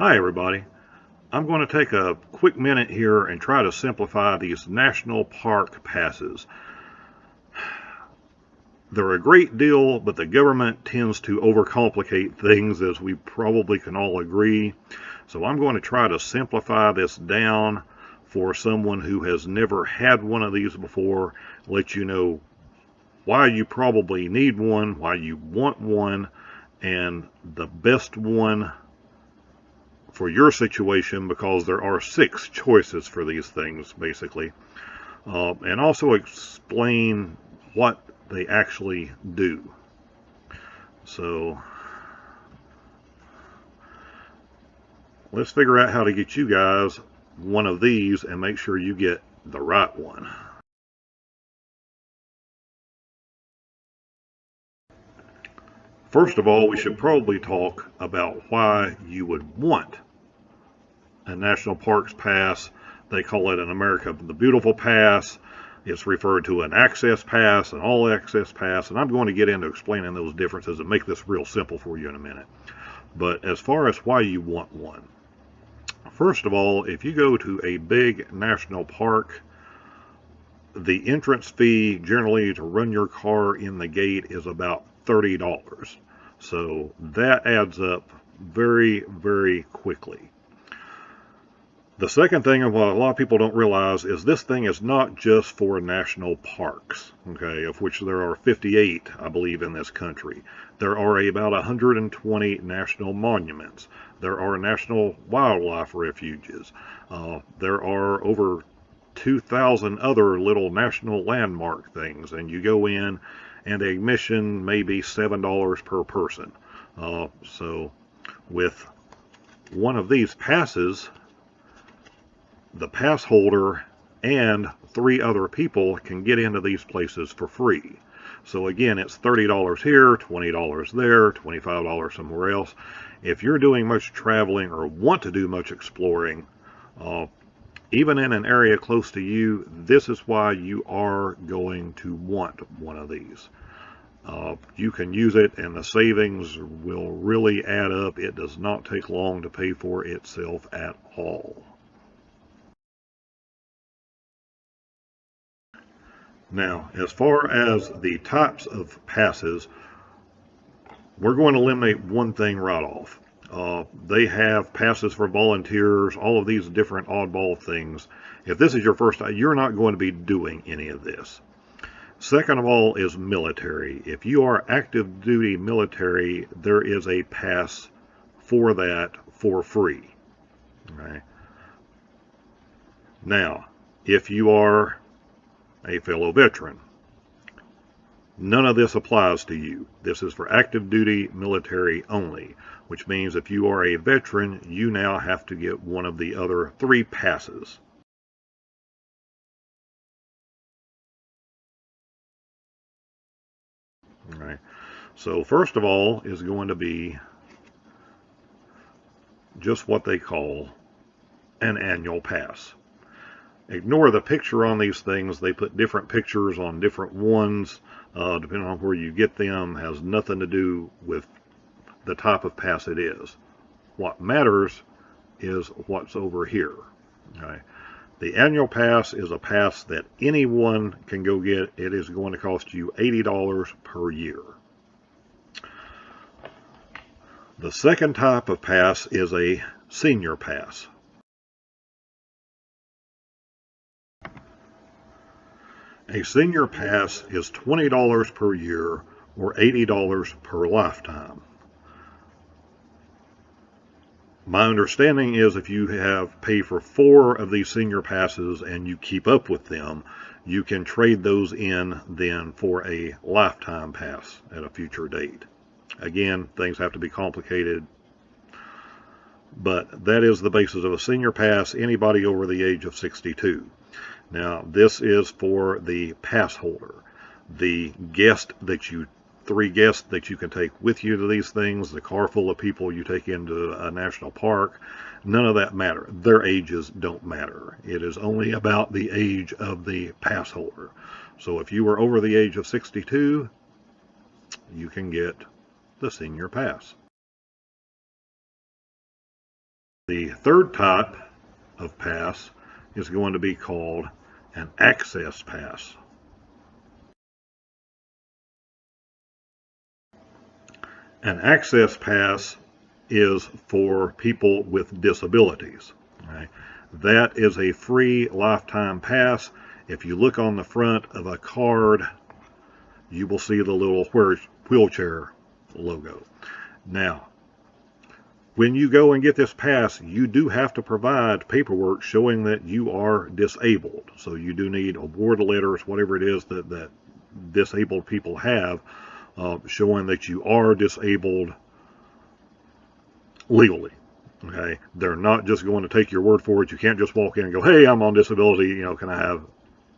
Hi everybody. I'm going to take a quick minute here and try to simplify these national park passes. They're a great deal, but the government tends to overcomplicate things, as we probably can all agree. So I'm going to try to simplify this down for someone who has never had one of these before, let you know why you probably need one, why you want one, and the best one for your situation, because there are 6 choices for these things basically, and also explain what they actually do. So let's figure out how to get you guys one of these and make sure you get the right one. First of all, we should probably talk about why you would want a National Parks Pass. They call it in America the Beautiful Pass. It's referred to an Access Pass, an All Access Pass, and I'm going to get into explaining those differences and make this real simple for you in a minute. But as far as why you want one, first of all, if you go to a big national park, the entrance fee generally to run your car in the gate is about $30. So that adds up very, very quickly. The second thing, and what a lot of people don't realize, is this thing is not just for national parks, okay, of which there are 58, I believe, in this country. There are about 120 national monuments. There are national wildlife refuges. There are over 2,000 other little national landmark things, and you go in, and the admission may be $7 per person. So with one of these passes, the pass holder and 3 other people can get into these places for free. So again, it's $30 here, $20 there, $25 somewhere else. If you're doing much traveling or want to do much exploring, even in an area close to you, this is why you are going to want one of these. You can use it and the savings will really add up. It does not take long to pay for itself at all. Now, as far as the types of passes, we're going to eliminate one thing right off. They have passes for volunteers, all of these different oddball things. If this is your first time, you're not going to be doing any of this. Second of all is military. If you are active duty military, there is a pass for that for free. Okay. Now, if you are a fellow veteran, none of this applies to you. This is for active duty military only, which means if you are a veteran, you now have to get one of the other 3 passes. All right. So first of all is going to be just what they call an annual pass. Ignore the picture on these things. They put different pictures on different ones, depending on where you get them. Has nothing to do with the type of pass it is. What matters is what's over here. Okay. The annual pass is a pass that anyone can go get. It is going to cost you $80 per year. The second type of pass is a senior pass. A senior pass is $20 per year or $80 per lifetime. My understanding is if you have paid for 4 of these senior passes and you keep up with them, you can trade those in then for a lifetime pass at a future date. Again, things have to be complicated, but that is the basis of a senior pass, anybody over the age of 62. Now, this is for the pass holder. The guest that you 3 guests that you can take with you to these things, the car full of people you take into a national park, none of that matter. Their ages don't matter. It is only about the age of the pass holder. So if you are over the age of 62, you can get the senior pass. The third type of pass is going to be called an access pass. An access pass is for people with disabilities. Right? That is a free lifetime pass. If you look on the front of a card, you will see the little wheelchair logo. Now, when you go and get this pass, you do have to provide paperwork showing that you are disabled. So you do need award letters, whatever it is that disabled people have, showing that you are disabled legally. Okay, they're not just going to take your word for it. You can't just walk in and go, "Hey, I'm on disability. Can I have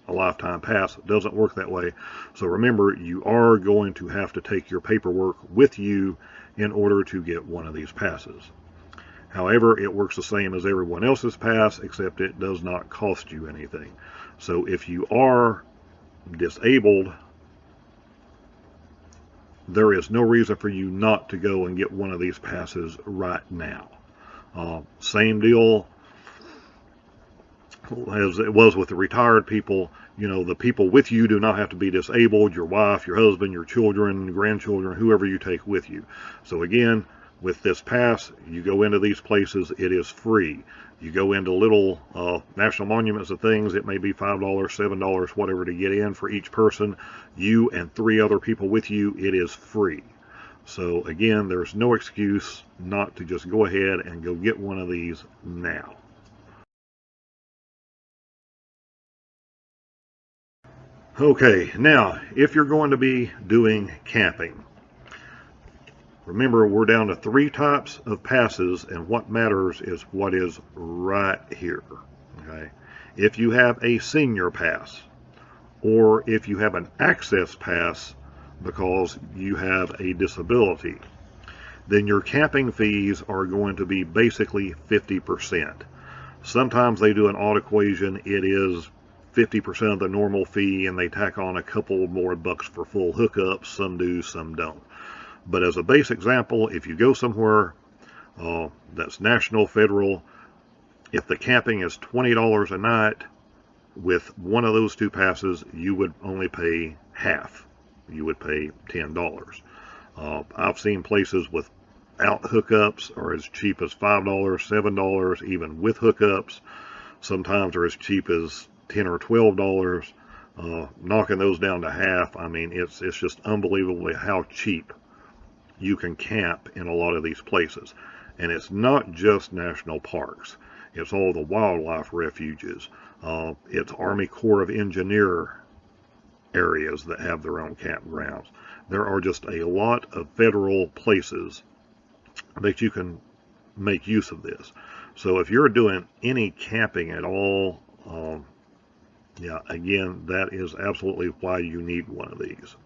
a lifetime pass?" It doesn't work that way. So remember, you are going to have to take your paperwork with you in order to get one of these passes. However, it works the same as everyone else's pass, except it does not cost you anything. So if you are disabled, there is no reason for you not to go and get one of these passes right now. Same deal as it was with the retired people. The people with you do not have to be disabled: your wife, your husband, your children, grandchildren, whoever you take with you. So again, with this pass, you go into these places, it is free. You go into little national monuments and things, it may be $5, $7, whatever to get in for each person. You and 3 other people with you, it is free. So again, there's no excuse not to just go ahead and go get one of these now. Okay, now if you're going to be doing camping, remember we're down to 3 types of passes, and what matters is what is right here. Okay, if you have a senior pass, or if you have an access pass because you have a disability, then your camping fees are going to be basically 50%. Sometimes they do an odd equation. It is 50% of the normal fee, and they tack on a couple more bucks for full hookups. Some do, some don't. But as a base example, if you go somewhere that's national, federal, if the camping is $20 a night, with one of those 2 passes, you would only pay half. You would pay $10. I've seen places without hookups are as cheap as $5, $7, even with hookups. Sometimes they're as cheap as $10 or $12. Knocking those down to half, I mean, it's just unbelievable how cheap you can camp in a lot of these places. And it's not just national parks. It's all the wildlife refuges. It's Army Corps of Engineer areas that have their own campgrounds. There are just a lot of federal places that you can make use of this. So if you're doing any camping at all, yeah, again, that is absolutely why you need one of these.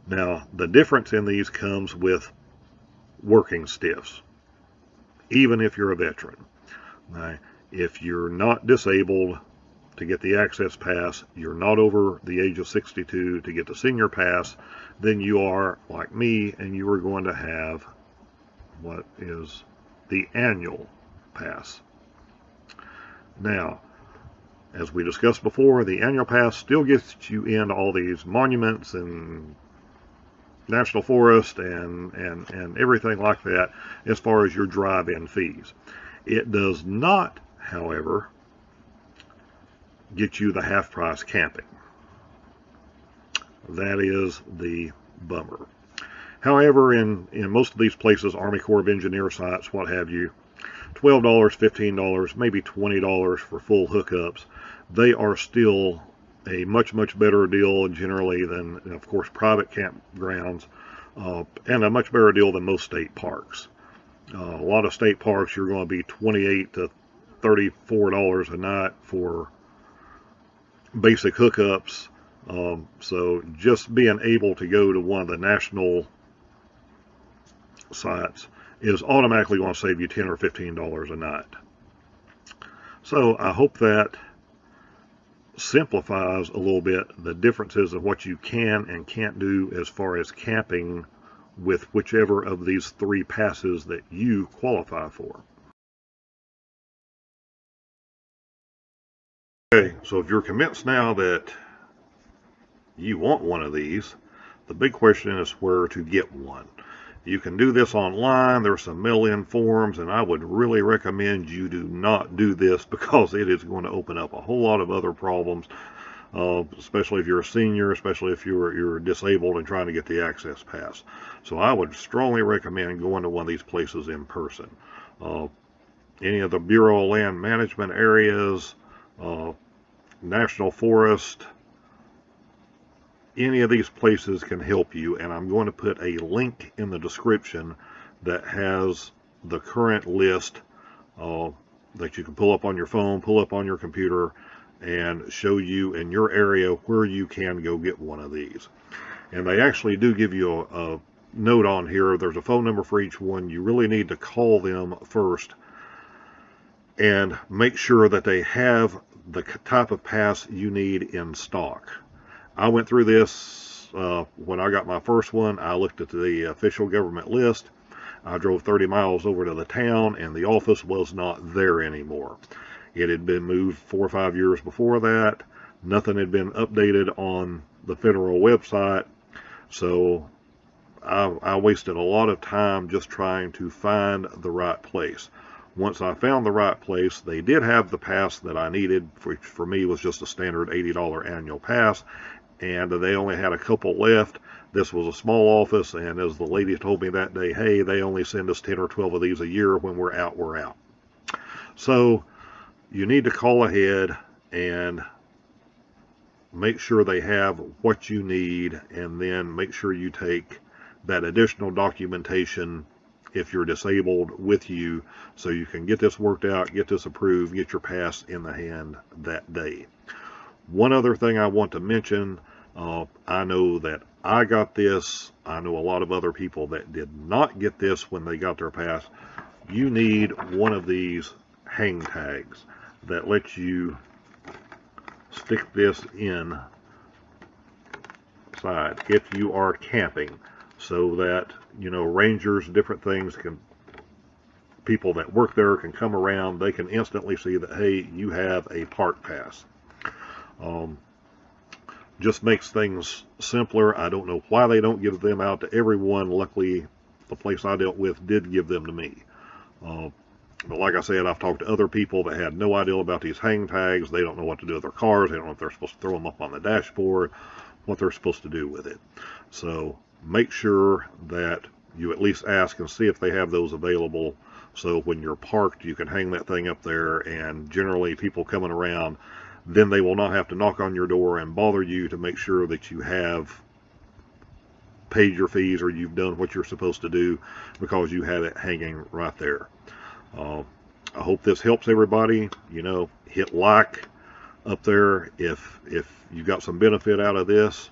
Now, the difference in these comes with working stiffs, even if you're a veteran. Now, if you're not disabled to get the access pass, you're not over the age of 62 to get the senior pass, then you are like me, and you are going to have what is the annual pass. Now, as we discussed before, the annual pass still gets you into all these monuments and national forest and everything like that as far as your drive-in fees. It does not, however, get you the half-price camping. That is the bummer. However, in most of these places, Army Corps of Engineer sites, what have you, $12, $15, maybe $20 for full hookups, they are still a much, much better deal generally than, of course, private campgrounds, and a much better deal than most state parks. A lot of state parks, you're going to be $28 to $34 a night for basic hookups. So just being able to go to one of the national sites is automatically going to save you $10 or $15 a night. So I hope that simplifies a little bit the differences of what you can and can't do as far as camping with whichever of these 3 passes that you qualify for. Okay, so if you're convinced now that you want one of these, the big question is where to get one. You can do this online. There's some mail-in forms, and I would really recommend you do not do this because it is going to open up a whole lot of other problems, especially if you're a senior, especially if you're disabled and trying to get the access pass. So I would strongly recommend going to one of these places in person. Any of the Bureau of Land Management areas, National Forest, any of these places can help you, and I'm going to put a link in the description that has the current list that you can pull up on your phone, pull up on your computer, and show you in your area where you can go get one of these. And they actually do give you a note on here. There's a phone number for each one. You really need to call them first and make sure that they have the type of pass you need in stock. I went through this when I got my first one. I looked at the official government list. I drove 30 miles over to the town, and the office was not there anymore. It had been moved 4 or 5 years before that. Nothing had been updated on the federal website, so I wasted a lot of time just trying to find the right place. Once I found the right place, they did have the pass that I needed, which for me was just a standard $80 annual pass, and they only had a couple left. This was a small office, and as the lady told me that day, hey, they only send us 10 or 12 of these a year. When we're out, we're out. So you need to call ahead and make sure they have what you need, and then make sure you take that additional documentation if you're disabled with you, so you can get this worked out, get this approved, get your pass in the hand that day. One other thing I want to mention, I know that I got this. I know a lot of other people that did not get this when they got their pass. You need one of these hang tags that lets you stick this in side if you are camping, so that, you know, rangers, different things, people that work there can come around. They can instantly see that, hey, you have a park pass. Just makes things simpler. I don't know why they don't give them out to everyone. Luckily, the place I dealt with did give them to me. But like I said, I've talked to other people that had no idea about these hang tags. They don't know what to do with their cars. They don't know if they're supposed to throw them up on the dashboard, what they're supposed to do with it. So make sure that you at least ask and see if they have those available, so when you're parked, you can hang that thing up there, and generally people coming around, then they will not have to knock on your door and bother you to make sure that you have paid your fees or you've done what you're supposed to do, because you have it hanging right there. I hope this helps everybody. You know, hit like up there if you got some benefit out of this.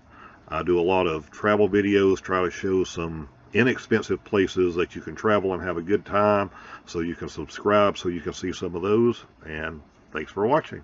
I do a lot of travel videos, try to show some inexpensive places that you can travel and have a good time, so you can subscribe so you can see some of those. And thanks for watching.